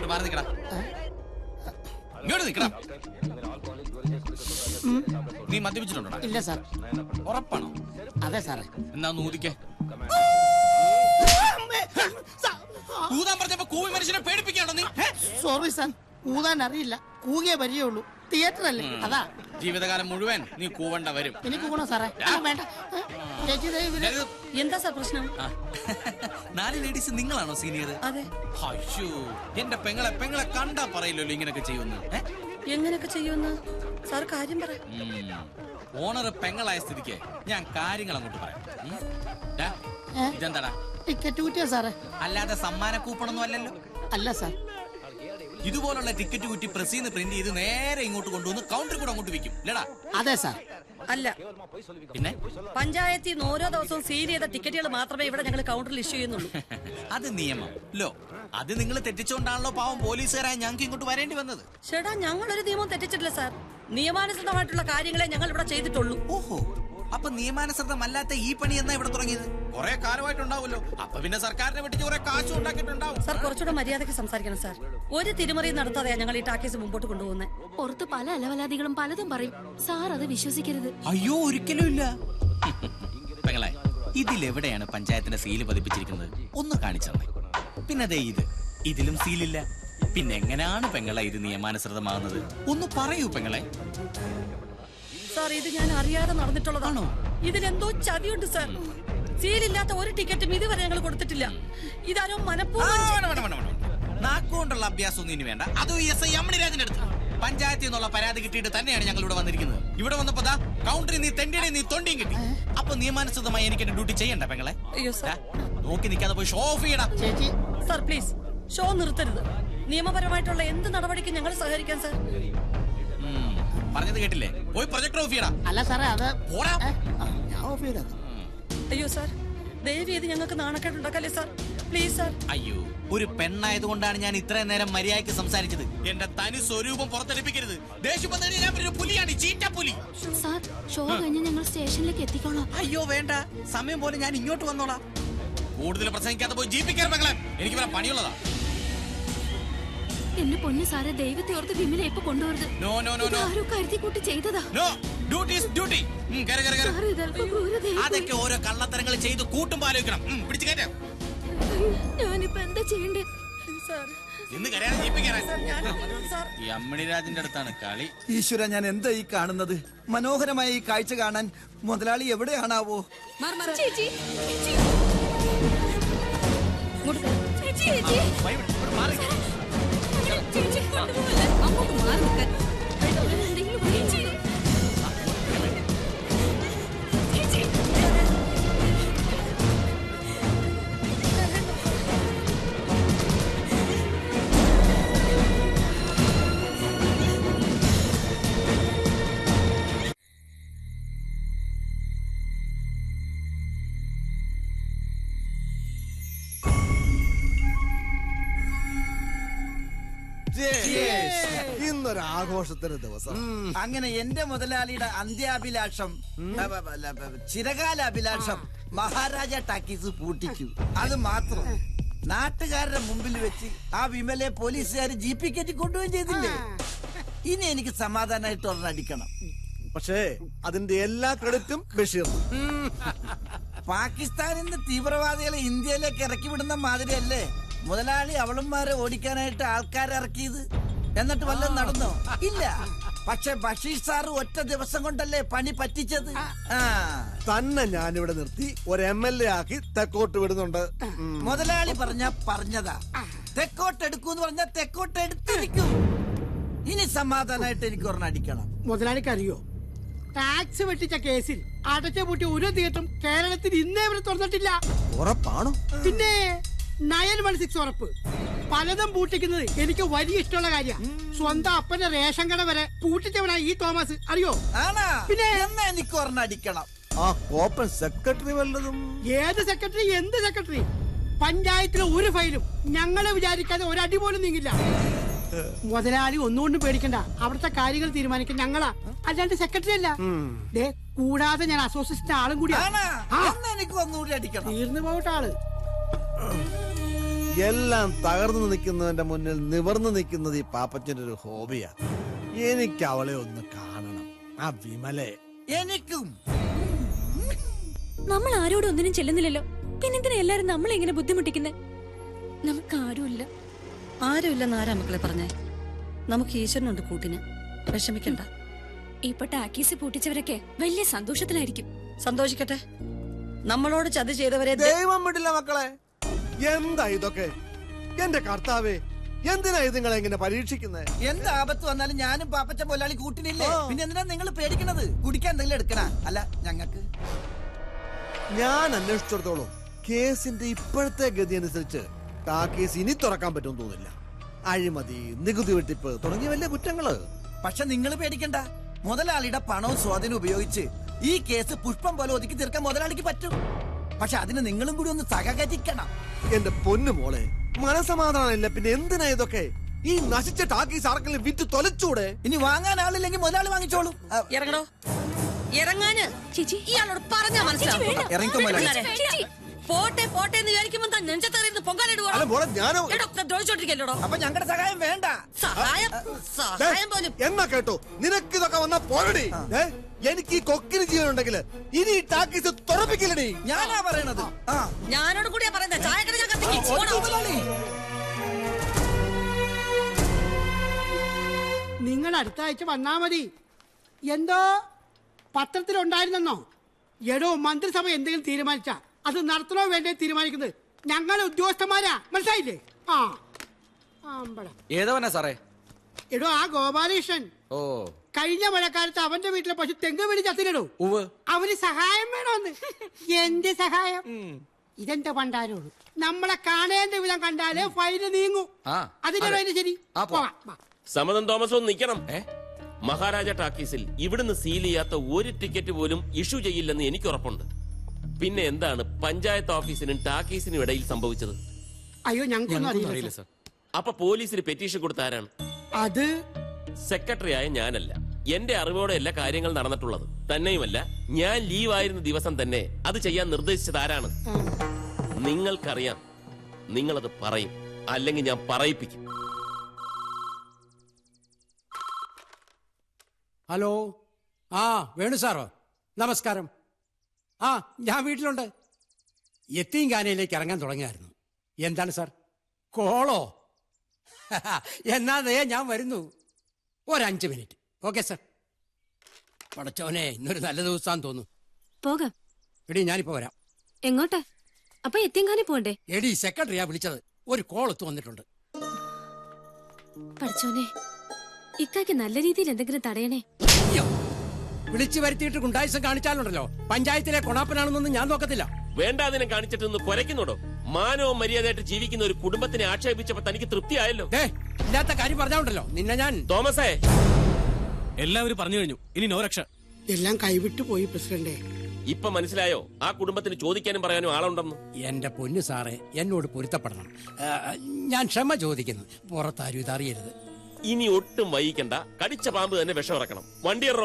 ഇങ്ങോട്ട് മാറി നിൽക്കടാ, ഇങ്ങോട്ട് നിൽക്കടാ. നീ മദ്യപിച്ചിട്ടുണ്ടോ? ഇല്ല സാർ. ഉറപ്പാണോ? അതെ സാറേ. എന്നാ ഊതിക്കേ. ഊതാൻ പറഞ്ഞപ്പോ കൂവി മനുഷ്യനെ പേടിപ്പിക്കാണോ നീ? സോറി സാർ, ഊതാൻ അറിയില്ല, കൂകിയേ പരിചയമുള്ളൂ. തിയേറ്റർ അല്ലേ, അതാ. ജീവിതകാലം മുഴുവൻ നീ കൂവണ്ട വരും. എനിക്ക് കൂവണം സാറേ. വേണ്ട ചേച്ചി. എന്താ സാർ പ്രശ്നം? 4 ലേഡീസ് നിങ്ങളാണോ സീനിയർ? അതെ. അയ്യോ, എന്റെ പെങ്ങളെ കണ്ടാ പറയില്ലല്ലോ ഇങ്ങനൊക്കെ ചെയ്യുന്നു. എങ്ങനെയൊക്കെ ചെയ്യുമെന്ന് സാർ കാര്യം പറ. ഓണർ പെങ്ങളായ സ്ഥിതിക്ക് ഞാൻ കാര്യങ്ങൾ അങ്ങോട്ട് പറയാം. ഇതെന്താടാ? ടിക്കറ്റ് കുറ്റിയാ സാറേ. അല്ലാതെ സമ്മാന കൂപ്പണൊന്നും അല്ലല്ലോ? അല്ല സാർ. ഇതുപോലുള്ള ടിക്കറ്റ് കുറ്റി പ്രസിന്ന് പ്രിന്റ് ചെയ്ത് നേരെ ഇങ്ങോട്ട് കൊണ്ടുവന്ന് കൗണ്ടറിൽ കൂടെ അങ്ങോട്ട് വെക്കും അല്ലടാ? അതെ സാർ. അല്ല, പിന്നെ പഞ്ചായത്തിൽ നിന്ന് ഓരോ ദിവസവും സീൽ ചെയ്ത ടിക്കറ്റുകൾ മാത്രമേ ഇവിടെ ഞങ്ങൾ കൗണ്ടറിൽ ഇഷ്യൂ ചെയ്യുന്നുള്ളൂ. അത് നിയമം ലോ. അത് നിങ്ങൾ തെറ്റിച്ചോണ്ടാണല്ലോ പാവം പോലീസുകാരായ ഞങ്ങൾക്ക് ഇങ്ങോട്ട് വരേണ്ടി വന്നത്. ചേട്ടാ, ഞങ്ങളൊരു നിയമം തെറ്റിച്ചിട്ടില്ല സാർ. നിയമാനുസൃതമായിട്ടുള്ള കാര്യങ്ങളെ ഞങ്ങൾ ഇവിടെ ചെയ്തിട്ടുള്ളൂ. ഓഹോ, അപ്പൊ നിയമാനുസൃതമല്ലാത്ത ഈ പണി എന്നാ ഇവിടെ തുടങ്ങിയത്? കുറെ കാലമായിട്ടുണ്ടാവുമല്ലോ. അപ്പൊ പിന്നെ സർക്കാരിനെ വെട്ടിച്ച് കുറെ കാശ് ഉണ്ടാക്കിയിട്ടുണ്ടാവും. സാർ, കുറച്ചുകൂടെ മര്യാദയ്ക്ക് സംസാരിക്കണം സാർ. ഒരു തിരുമറിയും നടത്താതെയാ ഞങ്ങൾ ഈ ടാക്കീസ് മുമ്പോട്ട് കൊണ്ടുപോകുന്നത്. പുറത്ത് പല അലവലാദികളും പലതും പറയും സാർ, അത് വിശ്വസിക്കരുത്. അയ്യോ, ഒരിക്കലും ഇല്ല. പെങ്ങളെ, ഇതിലെവിടെയാണ് പഞ്ചായത്തിന്റെ സീല് പതിപ്പിച്ചിരിക്കുന്നത്? ഒന്ന് കാണിച്ചേ. പിന്നെ ദേ ഇതിലും സീലില്ല. പിന്നെ എങ്ങനെയാണ് പെങ്ങളെ ഇത് നിയമാനുസൃതമാകുന്നത്? ഒന്ന് പറയൂ പെങ്ങളെ. സാർ, ഇത് ഞാൻ അറിയാതെ നടന്നിട്ടുള്ളതാണോ? ഇതിലെന്തോ ചതിയുണ്ട് സാർ. സീലില്ലാത്ത ഒരു ടിക്കറ്റും ഇതുവരെ ഞങ്ങൾ കൊടുത്തിട്ടില്ല. ഇതാരോ മനഃപൂർവ്വം. നാക്കുകൊണ്ടുള്ള അഭ്യാസം ഒന്നും ഇനി വേണ്ട. അതും SI അമ്മിണിരാജിന്റെ അടുത്ത് പഞ്ചായത്തിൽ നിന്നുള്ള പരാതി കിട്ടിയിട്ട് തന്നെയാണ് ഞങ്ങൾ ഇവിടെ വന്നിരിക്കുന്നത്. ഇവിടെ വന്നപ്പോ കൗണ്ടറിൽ നീ തെണ്ടിയുടെ നീ തൊണ്ടിയും കിട്ടി. അപ്പൊ നിയമാനുസൃതമായി എനിക്ക് എന്റെ ഡ്യൂട്ടി ചെയ്യണ്ട പെങ്ങളെ? അയ്യോ സാർ, നോക്കി നിൽക്കാതെ പോയി ഷോ ഓഫ് ചെയ്യണം. ചേച്ചി സാർ പ്ലീസ്, ഷോ നിർത്തരുത്. നിയമപരമായിട്ടുള്ള എന്ത് നടപടിക്കും ഞങ്ങൾ സഹകരിക്കാം സാർ. പറഞ്ഞത് കേട്ടില്ലേ? പോയി പ്രൊജക്ടർ ഓഫ് ചെയ്യടാ. അല്ല സാറേ, അത് ഞാൻ ഓഫ് ചെയ്തത്. അയ്യോ സാർ, ദയവ് ചെയ്ത് ഞങ്ങൾക്ക് നാണക്കേടുണ്ടാക്കല്ലേ സാർ, പ്ലീസ് സാർ. അയ്യോ, ഒരു പെണ്ണായതുകൊണ്ടാണ് ഞാൻ ഇത്രയും നേരം മര്യാദയ്ക്ക് സംസാരിച്ചത്. എന്റെ തനി സ്വരൂപം പുറത്തെടുപ്പിക്കരുത്. ദേഷ്യം ഞാൻ ഒരു പുലിയാണ്, ചീറ്റപ്പുലി. സാർ, ഷോ കഴിഞ്ഞ് ഞങ്ങൾ സ്റ്റേഷനിലേക്ക് എത്തിക്കോളാം. അയ്യോ വേണ്ട, സമയം പോലെ ഞാൻ ഇങ്ങോട്ട് വന്നോളാം. കൂടുതൽ പ്രസംഗിക്കാതെ പോയി ജീപ്പിക്കാൻ മകളെ, എനിക്ക് ഇവിടെ പണിയുള്ളതാ. എന്നെ പൊന്നു സാറെ, ദൈവത്തെ ഓർത്ത് വിമലെ ഇപ്പൊ കൊണ്ടുവരുത്. ആരോ കരുതി കൂട്ടി ചെയ്തതാ. അതൊക്കെ ഓരോ കള്ളത്തരങ്ങൾ ചെയ്ത് കൂട്ടുമ്പോ ആലോചിക്കണം. പിടിച്ചു കയറ്റാം. ഞാനിപ്പോ എന്താ ചെയ്യണ്ടേ? ഈ അമ്മിണിരാജിന്റെ അടുത്താണ് കളി. ഈശ്വര, ഞാൻ എന്താ ഈ കാണുന്നത്? മനോഹരമായ ഈ കാഴ്ച കാണാൻ മുതലാളി എവിടെയാണാവോ? ചേച്ചി അങ്ങോട്ട് മാറി നിൽക്കാൻ. ഇന്നൊരാഘോഷത്തിന് ദിവസം. അങ്ങനെ എന്റെ മുതലാളിയുടെ അന്ത്യാഭിലാഷം, ചിരകാലാഭിലാഷം മഹാരാജ ടാക്കീസ് പൂട്ടിച്ചു. അത് മാത്രം നാട്ടുകാരുടെ മുമ്പിൽ വെച്ച് ആ വിമലെ പോലീസുകാർ ജീപ്പിൽ കയറ്റി കൊണ്ടുപോയി ചെയ്തില്ലേ? ഇനി എനിക്ക് സമാധാനമായിട്ട് ഒരെണ്ണടിക്കണം. പക്ഷേ അതിന്റെ എല്ലാ ക്രെഡിറ്റും ബഷീർ. പാകിസ്ഥാനിൽ നിന്ന് തീവ്രവാദികളെ ഇന്ത്യയിലേക്ക് ഇറക്കി വിടുന്ന മാതിരിയല്ലേ മുതലാളി അവളന്മാരെ ഓടിക്കാനായിട്ട് ആൾക്കാരെ ഇറക്കിയത്? എന്നിട്ട് വല്ലതും നടന്നോ? ഇല്ല. പക്ഷെ ബഷീർ സാറ് ഒറ്റ ദിവസം കൊണ്ടല്ലേ പണി പറ്റിച്ചത്. തന്നെ ഞാനിവിടെ നിർത്തി ഒരു MLA ആക്കി തെക്കോട്ട് വിടുന്നുണ്ട്. മുതലാളി പറഞ്ഞതാ. തെക്കോട്ട് എടുക്കൂന്ന് പറഞ്ഞാ തെക്കോട്ട് എടുത്തിരിക്കും. ഇനി സമാധാനമായിട്ട് എനിക്ക് ഒരെണ്ണം അടിക്കണം. മുതലാളിക്ക് അറിയോ, ടാക്സ് വെട്ടിച്ച കേസിൽ അടച്ച പൂട്ടി ഒരു തിയേറ്ററും കേരളത്തിൽ ഇന്നേ വരെ തുറന്നിട്ടില്ല. ഉറപ്പാണോ? പിന്നെ 916 ഉറപ്പ്. പലതും പൂട്ടിക്കുന്നത് എനിക്ക് വലിയ ഇഷ്ടമുള്ള കാര്യമാണ്. സ്വന്തം അപ്പന്റെ റേഷൻ കട വരെ പൂട്ടിച്ചവനാ ഈ തോമസ്, അറിയോ? പിന്നെ എന്നാ എനിക്ക് ഒരെണ്ണം അടിക്കണം. ആ കോപ്പൻ സെക്രട്ടറി വല്ലതും? ഏത് സെക്രട്ടറി, എന്ത് സെക്രട്ടറി? പഞ്ചായത്തിലെ ഒരു ഫയലും ഞങ്ങളെ വിചാരിക്കാതെ ഒരടി പോലും നീങ്ങില്ല. മുതലാളി ഒന്നുകൊണ്ടും പേടിക്കണ്ട, അവിടുത്തെ കാര്യങ്ങൾ തീരുമാനിക്കാൻ ഞങ്ങളാ, അല്ലാണ്ട് സെക്രട്ടറി അല്ല. കൂടാതെ ഞാൻ അസോസിയേഷൻ ആളും കൂടിയാണ്. എനിക്ക് ഒന്നുകൂടി അടിക്കണം. തീർന്നു പോകട്ടെ ആള്. എല്ലാം തകർന്നു നിൽക്കുന്നവന്റെ മുന്നിൽ നിവർന്നു നിൽക്കുന്നത് ഈ പാപ്പച്ചന്റെ ഒരു ഹോബിയാ. എനിക്ക് അവളെ ഒന്ന് കാണണം, ആ വിമലെ. എനിക്കും. നമ്മൾ ആരോടും ഒന്നിനും ചെല്ലുന്നില്ലല്ലോ, പിന്നെന്തിനാ എല്ലാരും നമ്മളെ ഇങ്ങനെ ബുദ്ധിമുട്ടിക്കുന്നേ? നമുക്ക് ആരുമില്ല. ആരുമില്ലെന്ന് ആരാ മക്കളെ പറഞ്ഞേ? നമുക്ക് ഈശ്വരനുണ്ട് കൂട്ടിന്, വിഷമിക്കണ്ട. ഇപ്പൊ ടാക്കീസ് പൂട്ടിച്ചവരൊക്കെ വലിയ സന്തോഷത്തിലായിരിക്കും. സന്തോഷിക്കട്ടെ. നമ്മളോട് ചതി ചെയ്തവരെ ദൈവം വിടില്ല മക്കളെ. എന്താ ഇതൊക്കെ? എന്റെ കർത്താവേ, എന്തിനാ ഇത് നിങ്ങളെ ഇങ്ങനെ പരീക്ഷിക്കുന്നത്? എന്ത് ആപത്ത് വന്നാലും ഞാനും പാപ്പച്ച മുതലാളി കൂട്ടിനില്ലേ? പിന്നെ എന്തിനാ നിങ്ങൾ പേടിക്കണത്? കുടിക്കാൻ എന്തെങ്കിലും എടുക്കണ? അല്ല ഞങ്ങക്ക് ഞാൻ അന്വേഷിച്ചിടത്തോളം കേസിന്റെ ഇപ്പോഴത്തെ ഗതി അനുസരിച്ച് ആ കേസ് ഇനി തുറക്കാൻ പറ്റുമെന്ന് തോന്നില്ല. അഴിമതി, നികുതി വെട്ടിപ്പ് തുടങ്ങിയ വലിയ കുറ്റങ്ങള്. പക്ഷെ നിങ്ങൾ പേടിക്കണ്ട. മുതലാളിയുടെ പണവും സ്വാധീനം ഉപയോഗിച്ച് ഈ കേസ് പുഷ്പം പോലെ ഒതുക്കി തീർക്കാൻ മുതലാളിക്ക് പറ്റും. പക്ഷെ അതിന് നിങ്ങളും കൂടി ഒന്ന് സഹകരിക്കണം. എന്റെ പൊന്നു മോളെ, മനസമാധാനമില്ല. പിന്നെ എന്തിനാ ഇതൊക്കെ? ഈ നശിച്ച ടാക്കീസ് ആർക്കെങ്കിലും വിറ്റ് തൊലച്ചൂടെ? ഇനി വാങ്ങാൻ ആളില്ലെങ്കിൽ മുതലാളി വാങ്ങിച്ചോളും. ഇറങ്ങണോ? ഇറങ്ങാന് ചേച്ചി, ഇയാളോട് പറഞ്ഞാ മനസ്സിലാവും. ഇറങ്ങിക്കോ മുതലാളി. ചേച്ചി, പോട്ടെ പോട്ടെ എന്ന് വിചാരിക്കുമ്പോ താൻ നെഞ്ചത്തെറിയുന്ന അല്ല പൊങ്കാലിടുവാണോ? മോളെ, ഞാനോ ദ്രോഹിച്ചോണ്ടിരിക്കല്ലോടോ. അപ്പൊ ഞങ്ങളുടെ സഹായം വേണ്ട. സഹായം പോലും. എന്നാ കേട്ടോ, നിനക്ക് ഇതൊക്കെ വന്നാ പോരടി. എനിക്ക് ഈ കൊക്കിന് ജീവനുണ്ടെങ്കിൽ ഇനി ഈ ടാക്കീസ് തുറപ്പിക്കില്ലടി. ഞാനാ പറയണത്. ആ ഞാനോട് കൂടിയാ പറയുന്നത്. ചായക്കട ഞാൻ കത്തിക്കും. മുതലാളി, നിങ്ങൾ അടുത്ത ആഴ്ച വന്നാ മതി. എന്തോ പത്രത്തിലുണ്ടായിരുന്നെന്നോ? എടോ, മന്ത്രിസഭ എന്തെങ്കിലും തീരുമാനിച്ച അത് നടത്തണോ വേണ്ടേ തീരുമാനിക്കുന്നത് ഞങ്ങൾ ഉദ്യോഗസ്ഥന്മാരാ, മനസ്സിലായില്ലേ? ആ ആമ്പട. ഏതവനാ സാറേ? എടോ, ആ ഗോപാലകൃഷ്ണൻ. ഓ, കഴിഞ്ഞ മഴക്കാലത്ത് അവന്റെ വീട്ടിലെ പശു തെങ്ങ് വീട് ചത്തിലിടോ. ഉവ്. അവന് സഹായം വേണോന്ന്. എന്ത് സഹായം? ഇതെന്താ പണ്ടാരോട് നമ്മളെ കാണേണ്ട വിധം കണ്ടാലേ ഫൈന് നീങ്ങൂ. ആ, അതിന്റെ അതെ. അതിന് ശരി. ആ, പോവാം. പോവാം. സമതം തോമസ് ഒന്ന് നിൽക്കണം. മഹാരാജ ടാക്കീസിൽ ഇവിടുന്ന് സീൽ ചെയ്യാത്ത ഒരു ടിക്കറ്റ് പോലും ഇഷ്യൂ ചെയ്യില്ലെന്ന് എനിക്ക് ഉറപ്പുണ്ട്. പിന്നെ എന്താണ് പഞ്ചായത്ത് ഓഫീസിനും ടാക്കീസിനും ഇടയിൽ സംഭവിച്ചത്? അയ്യോ, ഞങ്ങൾക്കൊന്നും അറിയില്ല സർ. അപ്പൊ പോലീസിന് പെറ്റീഷൻ കൊടുത്ത ആരാണ്? അത് സെക്രട്ടറിയായ ഞാനല്ല. എന്റെ അറിവോടെയല്ല കാര്യങ്ങൾ നടന്നിട്ടുള്ളത്. തന്നെയുമല്ല, ഞാൻ ലീവായിരുന്ന ദിവസം തന്നെ അത് ചെയ്യാൻ നിർദ്ദേശിച്ചത് ആരാണ്? നിങ്ങൾക്കറിയാം. നിങ്ങളത് പറയും, അല്ലെങ്കിൽ ഞാൻ പറയിപ്പിക്കും. ഹലോ, ആ വേണു സാറോ, നമസ്കാരം. ആ, ഞാൻ വീട്ടിലുണ്ട്. യത്തീംഖാനയിലേക്ക് ഇറങ്ങാൻ തുടങ്ങിയായിരുന്നു. എന്താണ് സാർ, കോളോ? എന്നാ ദേ ഞാൻ വരുന്നു. 5 മിനിറ്റ്. Okay sir. പടച്ചോനെ, ഇന്നൊരു നല്ല ദിവസമാണെന്ന് തോന്നുന്നു. പോകാം. എടി, ഞാനിപ്പോ വരാം. എങ്ങോട്ടാ? അപ്പൊ എത്തിയങ്കാനെ പോണ്ടേ? എടി, സെക്രട്ടറിയാ വിളിച്ചത്. ഒരു കോൾ എത്തു വന്നിട്ടുണ്ട്. പഠിച്ചോനെ, ഇക്കാക്ക് നല്ല രീതിയിൽ എന്തെങ്കിലും തടയണേ. അയ്യോ, വിളിച്ചു വരുത്തിയിട്ട് ഗുണ്ടായിസം കാണിച്ചാലുണ്ടല്ലോ, പഞ്ചായത്തിലെ കൊണാപ്പനാണെന്നൊന്നും ഞാൻ നോക്കത്തില്ല. വേണ്ട, അതിനെ കാണിച്ചിട്ടൊന്ന് കുരയ്ക്കുന്നുടോ. മാനവും മര്യാദയായിട്ട് ജീവിക്കുന്ന ഒരു കുടുംബത്തിനെ ആക്ഷേപിച്ചപ്പോ തനിക്ക് തൃപ്തിയായല്ലോ. ഇല്ലാത്ത കാര്യം പറഞ്ഞാണ്ടല്ലോ നിന്നെ ഞാൻ. തോമസേ, എല്ലാവരും പറഞ്ഞു കഴിഞ്ഞു. ഇനി നോ രക്ഷ. എല്ലാം കൈവിട്ടു പോയി പ്രസിഡന്റെ. ഇപ്പൊ മനസ്സിലായോ ആ കുടുംബത്തിന് ചോദിക്കാനും പറയാനും ആളുണ്ടെന്ന്? എന്റെ പൊന്നു സാറേ, എന്നോട് പൊരുത്തപ്പെടണം. ഞാൻ ക്ഷമ ചോദിക്കുന്നു. പുറത്താരും ഇതറിയരുത്. ഇനി ഒട്ടും വൈകിക്കണ്ട. കടിച്ച പാമ്പ് തന്നെ വിഷം ഇറക്കണം. വണ്ടി ഇറോ.